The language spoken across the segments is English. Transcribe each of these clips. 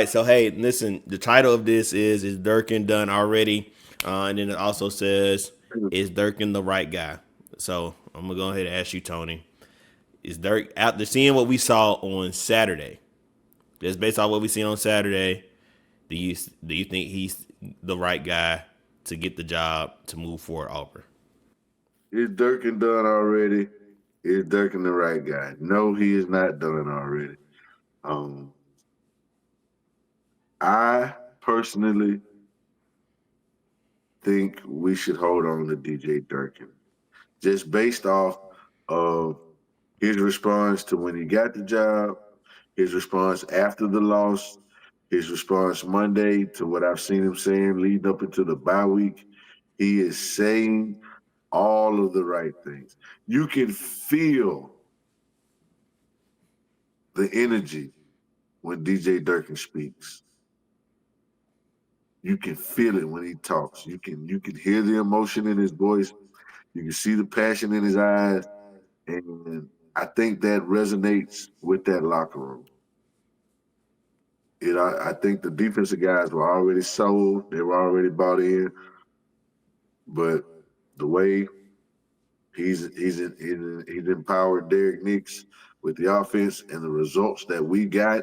right. So hey, listen. The title of this is Durkin done already? And then it also says, is Durkin the right guy? So I'm gonna go ahead and ask you, Tony. Is Dirk after seeing what we saw on Saturday? Just based on what we seen on Saturday, do you think he's the right guy to get the job to move forward Auburn? Is Durkin done already? Is Durkin the right guy? No, he is not done already. Um, I personally think we should hold on to DJ Durkin just based off of his response to when he got the job, his response after the loss, his response Monday to what I've seen him saying leading up into the bye week. He is saying all of the right things. You can feel the energy when DJ Durkin speaks. You can feel it when he talks. You can hear the emotion in his voice. You can see the passion in his eyes. And I think that resonates with that locker room. I think the defensive guys were already sold. They were already bought in. But the way he's empowered Derek Nix with the offense and the results that we got,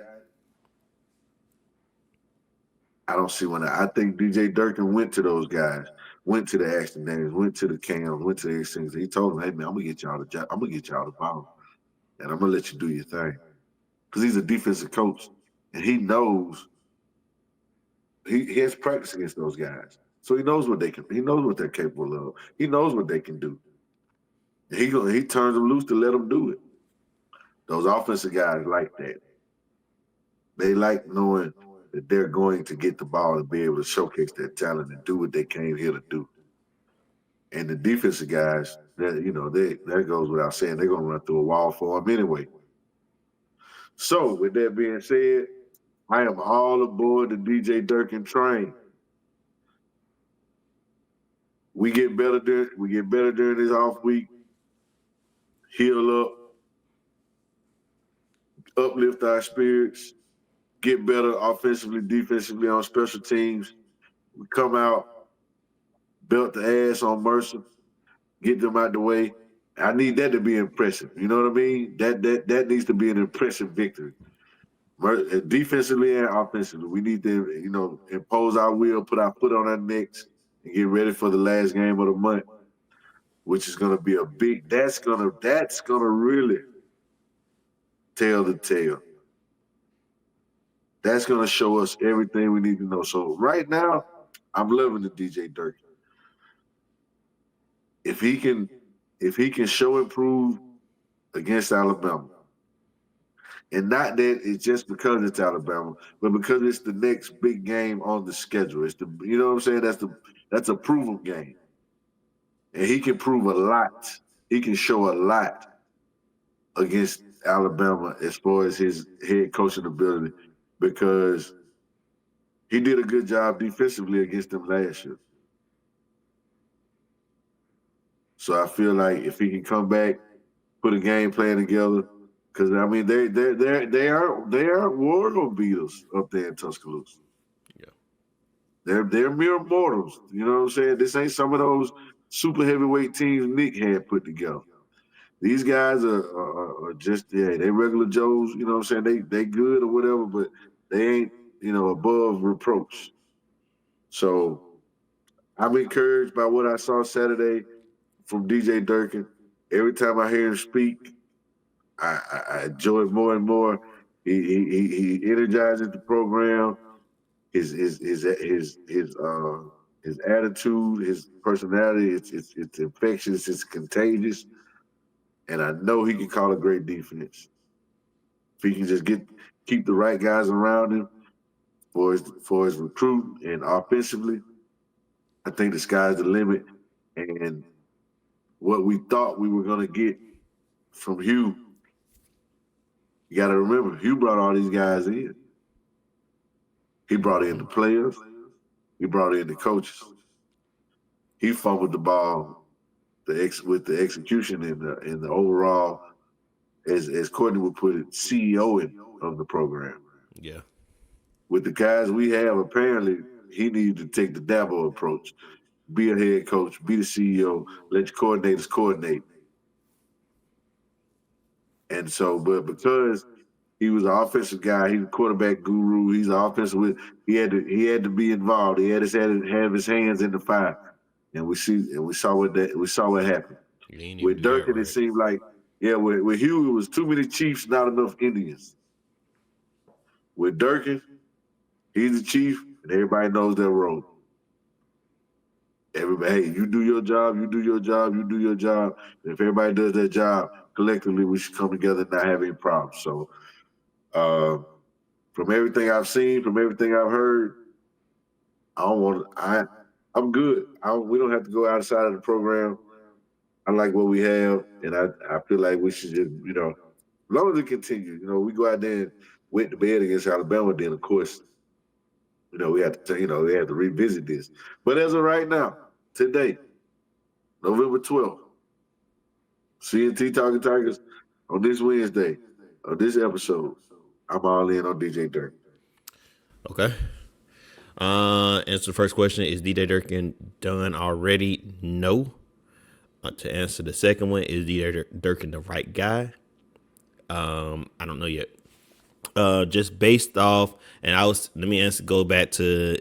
I don't see when I think DJ Durkin went to those guys, went to the Ashton Daniels, went to the Cams, went to these things. He told them, "Hey man, I'm gonna get y'all the job. I'm gonna get y'all the ball, and I'm gonna let you do your thing." Because he's a defensive coach, and he knows he has practice against those guys, so he knows what they can. He knows what they're capable of. He knows what they can do. And he turns them loose to let them do it. Those offensive guys like that. They like knowing that they're going to get the ball and be able to showcase their talent and do what they came here to do. And the defensive guys, that goes without saying, they're going to run through a wall for them anyway. So, with that being said, I am all aboard the DJ Durkin train. We get better during this off week. Heal up, uplift our spirits, get better offensively, defensively on special teams. We come out, belt the ass on Mercer, get them out the way. I need that to be impressive. You know what I mean? That needs to be an impressive victory. Defensively and offensively, we need to, impose our will, put our foot on our necks, and get ready for the last game of the month, which is going to be a big. That's gonna really tell the tale. That's going to show us everything we need to know. So right now, I'm loving the DJ Durkin. If he can show improve against Alabama, and not that it's just because it's Alabama, but because it's the next big game on the schedule. It's you know what I'm saying? That's a proven game. And he can prove a lot. He can show a lot against Alabama as far as his head coaching ability, because he did a good job defensively against them last year. So I feel like if he can come back, put a game plan together, because I mean they aren't world beaters up there in Tuscaloosa. Yeah. They're mere mortals. You know what I'm saying? This ain't some of those super heavyweight teams Nick had put together. These guys are just they regular Joes. You know what I'm saying? They good or whatever, but they ain't above reproach. So I'm encouraged by what I saw Saturday from DJ Durkin. Every time I hear him speak, I enjoy it more and more. He energizes the program. His attitude, his personality, it's infectious, it's contagious, and I know he can call a great defense. If he can just keep the right guys around him for his recruiting and offensively, I think the sky's the limit. And what we thought we were gonna get from Hugh, you got to remember, Hugh brought all these guys in. He brought in the players. He brought in the coaches. He fumbled the ball with the execution and the overall, as Courtney would put it, CEO of the program. Yeah. with the guys we have, apparently he needed to take the Dabo approach. Be a head coach, be the CEO, let your coordinators coordinate. And so, but because he was an offensive guy, he's a quarterback guru, he's an offensive with he had to be involved. He had to have his hands in the fire. And we saw what happened. You didn't even With do that Durkin, it right. seemed like, yeah, with Huey it was too many Chiefs, not enough Indians. With Durkin, he's the chief, and everybody knows their role. Everybody, hey, you do your job, you do your job, you do your job. And if everybody does their job, collectively we should come together and not have any problems. So uh, from everything I've seen, from everything I've heard, I don't want I'm good. We don't have to go outside of the program. I like what we have, and I feel like we should just, as long as it continues, we go out there and went to bed against Alabama, then of course, we have to, they have to revisit this. But as of right now, today, November 12th, CNT Talking Tigers, on this Wednesday, on this episode, I'm all in on DJ Durkin. Okay. Answer the first question: is DJ Durkin done already? No. To answer the second one, is DJ Durkin the right guy? I don't know yet. Just based off, and let me go back to,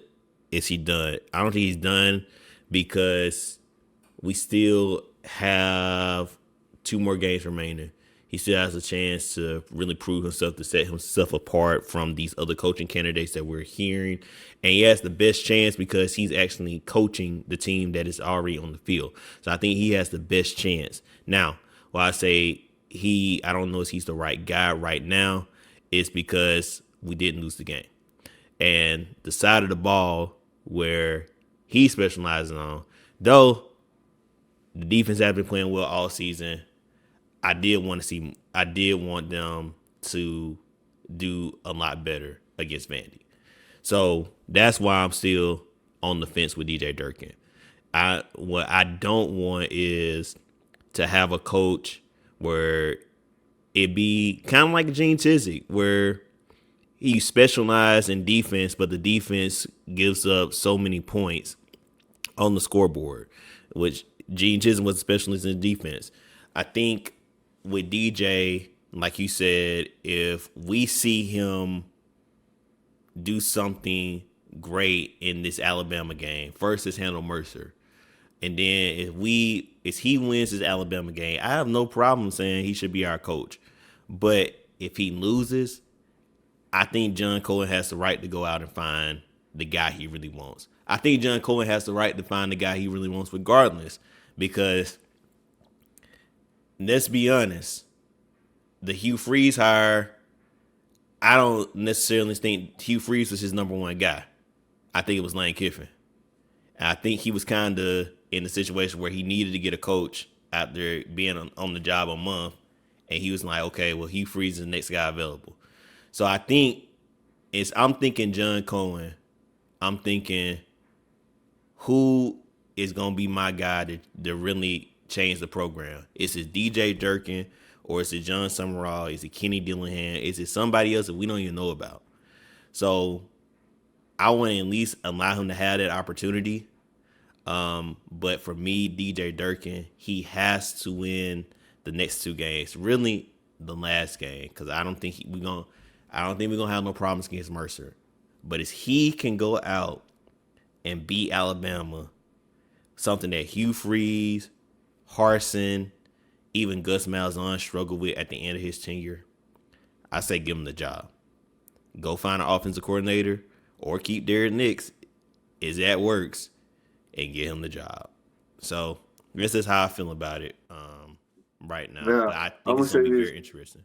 is he done? I don't think he's done because we still have 2 more games remaining. He still has a chance to really prove himself, to set himself apart from these other coaching candidates that we're hearing. And he has the best chance because he's actually coaching the team that is already on the field. So I think he has the best chance. Now, while I say I don't know if he's the right guy right now, it's because we didn't lose the game. And the side of the ball where he specializes on, though the defense has been playing well all season, I did want them to do a lot better against Vandy. So that's why I'm still on the fence with DJ Durkin. What I don't want is to have a coach where it be kind of like Gene Chizik, where he specialized in defense, but the defense gives up so many points on the scoreboard, which Gene Chizik was a specialist in defense. I think with DJ, like you said, if we see him do something great in this Alabama game, first is handle Mercer. And then if he wins his Alabama game, I have no problem saying he should be our coach. But if he loses, I think John Cohen has the right to go out and find the guy he really wants. I think John Cohen has the right to find the guy he really wants regardless, because let's be honest, the Hugh Freeze hire, I don't necessarily think Hugh Freeze was his number one guy. I think it was Lane Kiffin. And I think he was kind of in a situation where he needed to get a coach after being on the job a month. And he was like, okay, well, Hugh Freeze is the next guy available. So I think I'm thinking John Cohen. I'm thinking, who is going to be my guy to really change the program? Is it DJ Durkin, or is it John Summerall? Is it Kenny Dillingham? Is it somebody else that we don't even know about? So I want to at least allow him to have that opportunity. But for me, DJ Durkin, he has to win the next 2 games. Really, the last game, because I don't think we're gonna have no problems against Mercer. But if he can go out and beat Alabama, something that Hugh Freeze, Harsin, even Gus Malzahn struggled with at the end of his tenure, I say give him the job. Go find an offensive coordinator or keep Derek Nix, as that works, and get him the job. So this is how I feel about it right now. Now, But I think it's going to be very interesting.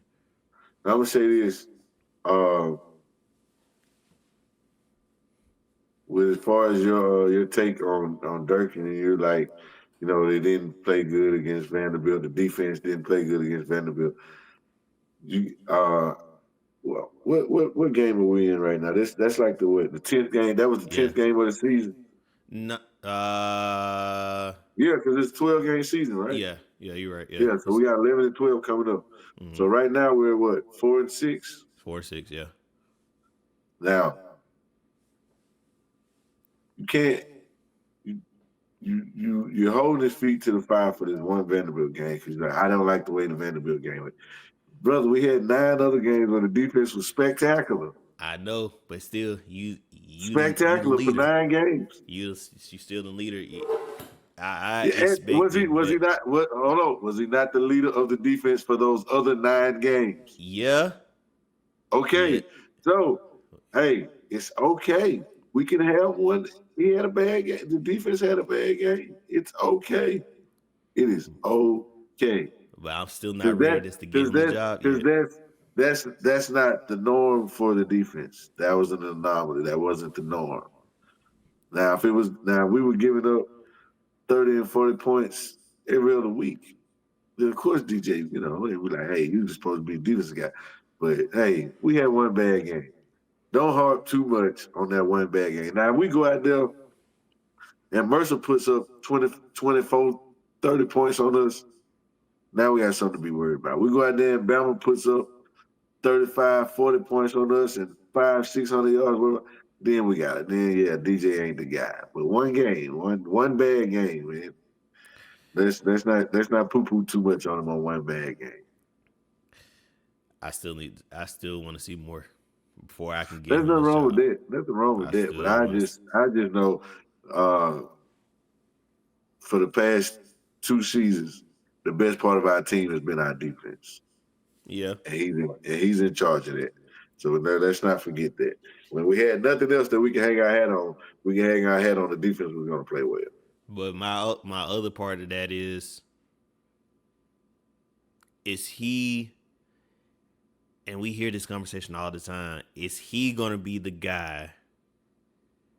I'm going to say this. With as far as your take on Durkin, and you're like, they didn't play good against Vanderbilt. The defense didn't play good against Vanderbilt. Well, what game are we in right now? That's like the 10th game. That was the 10th game of the season. No, yeah, because it's a 12-game season, right? Yeah, you're right. Yeah, so we got 11 and 12 coming up. Mm-hmm. So right now we're what, 4 and 6? 4 and 6, yeah. Now, You can't. You, you're holding his feet to the fire for this one Vanderbilt game because like, I don't like the way the Vanderbilt game went. Brother, we had 9 other games where the defense was spectacular. I know, but still, you the Spectacular for leader. 9 games. You still the leader. I Yeah, and expected was he but not what hold on, was he not the leader of the defense for those other 9 games? yeah, yeah, Okay. So hey, it's okay. We can have one. He had a bad game. The defense had a bad game. It's okay. It is okay. but I'm still not Because ready just to give him the job because yet. that's not the norm for the defense. That was an anomaly. That wasn't the norm. Now if it was now we were giving up 30 and 40 points every other week. Then of course DJ, we're like, hey, you're supposed to be a defensive guy. But hey, we had one bad game. Don't harp too much on that one bad game. Now we go out there and Mercer puts up 20, 24, 30 points on us. Now we got something to be worried about. We go out there and Bama puts up 35, 40 points on us and 500-600 yards. Then we got it. Then yeah, DJ ain't the guy. But one game, one bad game, man. Let's not poo-poo too much on him on one bad game. I still want to see more before I can give There's him nothing this wrong with job. that. Nothing wrong with I that. But still want to. I just know uh, for the past 2 seasons, the best part of our team has been our defense. Yeah, And he's in charge of that. So let's not forget that. When we had nothing else that we can hang our hat on, we can hang our hat on the defense we're going to play well. but my other part of that is he, and we hear this conversation all the time, is he going to be the guy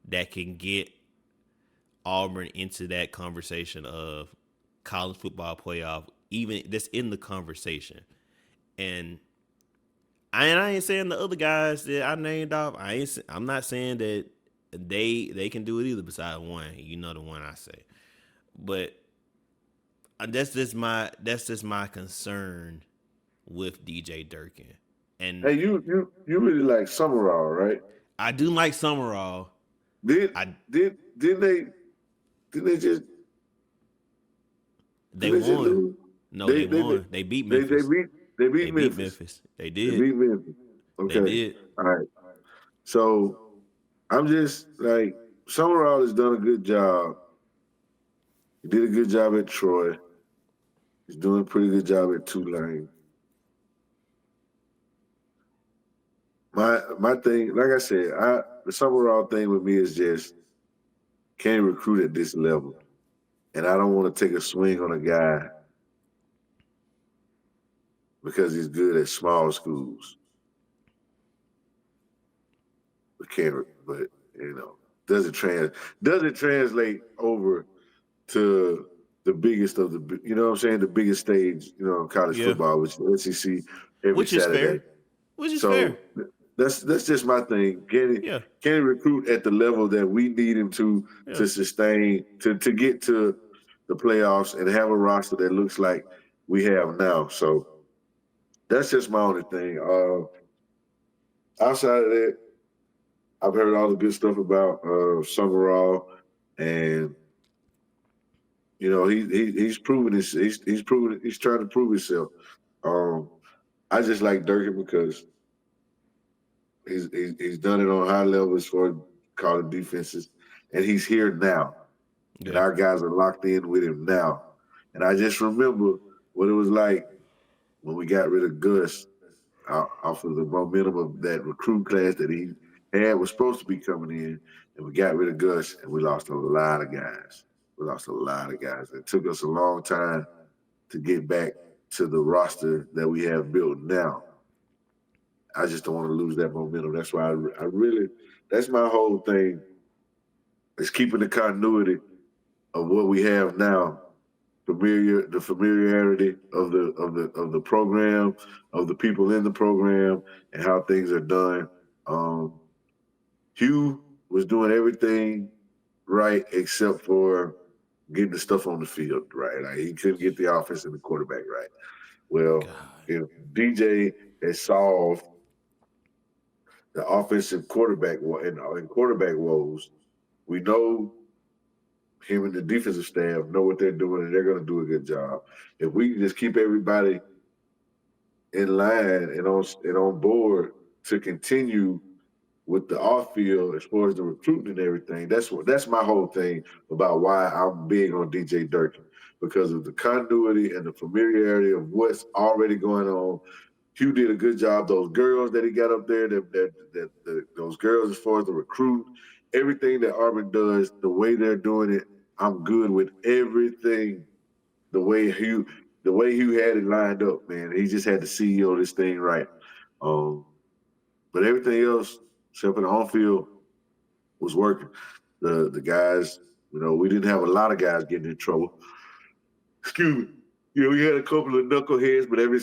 that can get Auburn into that conversation of college football playoff, even that's in the conversation? And I ain't saying the other guys that I named off. I'm not saying that they can do it either. Besides one, the one I say, but that's just my concern with DJ Durkin. And Hey, you really like Summerall, right? I do like Summerall. Did I did did they did they just They did they just won. lose? No, They they they won. They beat they Memphis. they They beat beat Memphis. Memphis. They They did. beat Memphis. They Okay. did. All right. So I'm just like Summerall has done a good job. He did a good job at Troy. He's doing a pretty good job at Tulane. My thing, like I said, the Summerall thing with me is just can't recruit at this level. And I don't want to take a swing on a guy because he's good at small schools. But does it translate over to the biggest of the what I'm saying, the biggest stage, college Yeah. football, which is the SEC every Which is Saturday. fair. Which is fair. So that's just my thing. Yeah. Can he recruit at the level that we need him to Yeah. sustain to get to the playoffs and have a roster that looks like we have now. So that's just my only thing. Outside of that, I've heard all the good stuff about Summerall, and he's proven this. He's proven he's trying to prove himself. I just like Durkin because he's done it on high levels for college defenses, and he's here now, and Yeah. our guys are locked in with him now. And I just remember what it was like when we got rid of Gus off of the momentum of that recruit class that he had was supposed to be coming in, and we got rid of Gus, and we lost a lot of guys. We lost a lot of guys. It took us a long time to get back to the roster that we have built now. I just don't want to lose that momentum. That's why I really, that's my whole thing, is keeping the continuity of what we have now, the familiarity of the program, of the people in the program, and how things are done. Hugh was doing everything right except for getting the stuff on the field right. Like he couldn't get the offense and the quarterback right. Well, God. if DJ has solved the offensive quarterback and quarterback woes, We know him and the defensive staff know what they're doing, and they're going to do a good job. If we can just keep everybody in line and on board to continue with the off field as far as the recruiting and everything, that's my whole thing about why I'm big on DJ Durkin, because of the continuity and the familiarity of what's already going on. Hugh did a good job. Those girls that he got up there, those girls as far as the recruit, everything that Auburn does, the way they're doing it, I'm good with everything. The way Hugh had it lined up, man. He just had the CEO this thing right. Um, but everything else, except for the on field, was working. The guys, we didn't have a lot of guys getting in trouble. Excuse me. We had a couple of knuckleheads, but every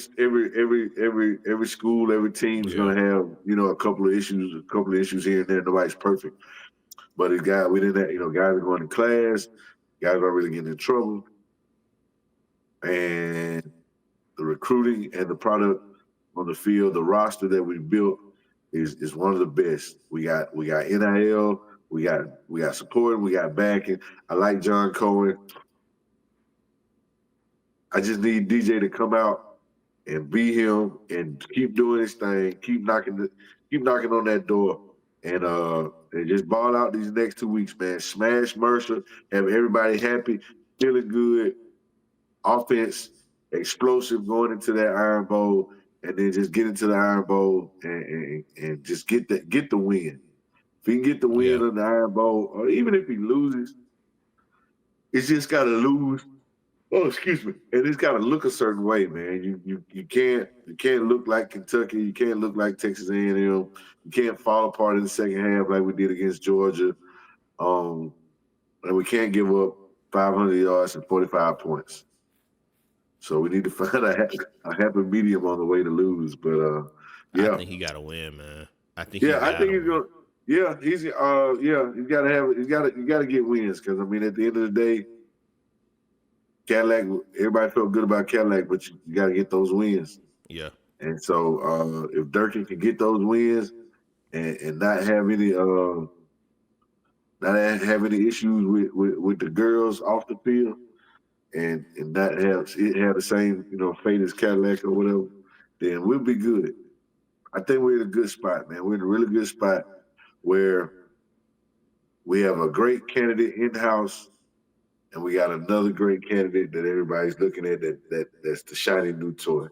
school, every team is gonna have, a couple of issues here and there. Nobody's perfect. But we didn't have, guys are going to class, guys are really getting in trouble. And the recruiting and the product on the field, the roster that we built is one of the best. We got NIL, we got support, we got backing. I like John Cohen. I just need DJ to come out and be him and keep doing his thing, keep knocking on that door, and just ball out these next 2 weeks, man. Smash Mercer, have everybody happy, feeling good, offense, explosive going into that Iron Bowl, and then just get into the Iron Bowl and just get the win. If he can get the win on the Iron Bowl, or even if he loses, it's just got to lose. Oh, excuse me. And it's got to look a certain way, man. You can't look like Kentucky. You can't look like Texas A&M. You can't fall apart in the second half like we did against Georgia. And we can't give up 500 yards and 45 points. So we need to find a happy medium on the way to lose. But I yeah, think he got to win, man. I think he's gonna. Yeah, he's he's got to have. You got to get wins, because I mean, at the end of the day, Cadillac, everybody felt good about Cadillac, but you got to get those wins. Yeah. And so if Durkin can get those wins and not have any issues with the girls off the field, and not have the same fate as Cadillac or whatever, then we'll be good. I think we're in a good spot, man. We're in a really good spot where we have a great candidate in-house, and we got another great candidate that everybody's looking at that's the shiny new toy.